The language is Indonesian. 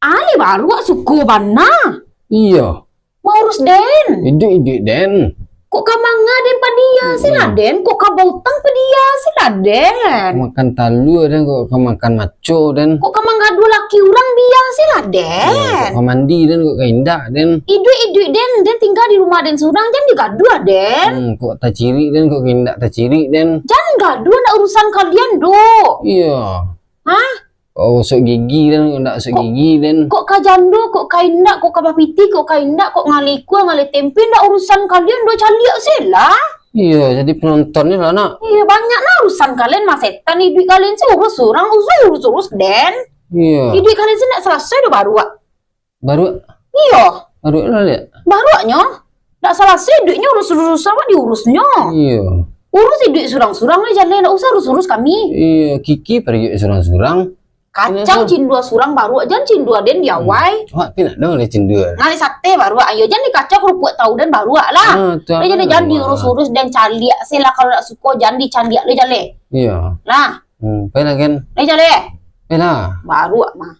Ali baru suku bana. Iya. Mau urus den. Ide den. Kok kamanga den padia sila den? Kok kabautang padia sila den? Makan talu den kok makan maco den. Kok kamanga dua laki orang dia sila den? Kok mandi den kok indah den. Idu den tinggal di rumah den surang jangan digaduh den. Kok tak ciri den kok indah tak ciri den. Jangan gaduh nak urusan kalian do. Iya. Hah? Kok usuk gigi den kok ndak usuk gigi den. Kok kajando, kok kaindak, kok kabapiti, kok kaindak, kok ngaliku, ngali tempe, ndak urusan kalian do caliak sila. Iya, jadi penontonnya lah nak. Iya banyak nah urusan kalian mas setan hidup kalian sih urus orang urus den. Iya. Hidup kalian sih ndak selesai do baru. Baru Iya. baru lah lihat. Barunya ndak selesai hidupnya urus sama diurusnya. Iya. Urus hidup surang-surang lah jalan ndak usah urus kami. Iya, Kiki pergi surang-surang. Kacang cindua surang baru aja cindua den diawai. Wah, tidak dong le cindua. Ngali sate baru ayo jangan dikacau kerupuk tahu dan baru lah. Jadi urus-urus dan caliak sih lah kalau nak suka jangan dicaliak le jale. Iya. Lah. Pena kan? Le jale. Pena. Baru mah.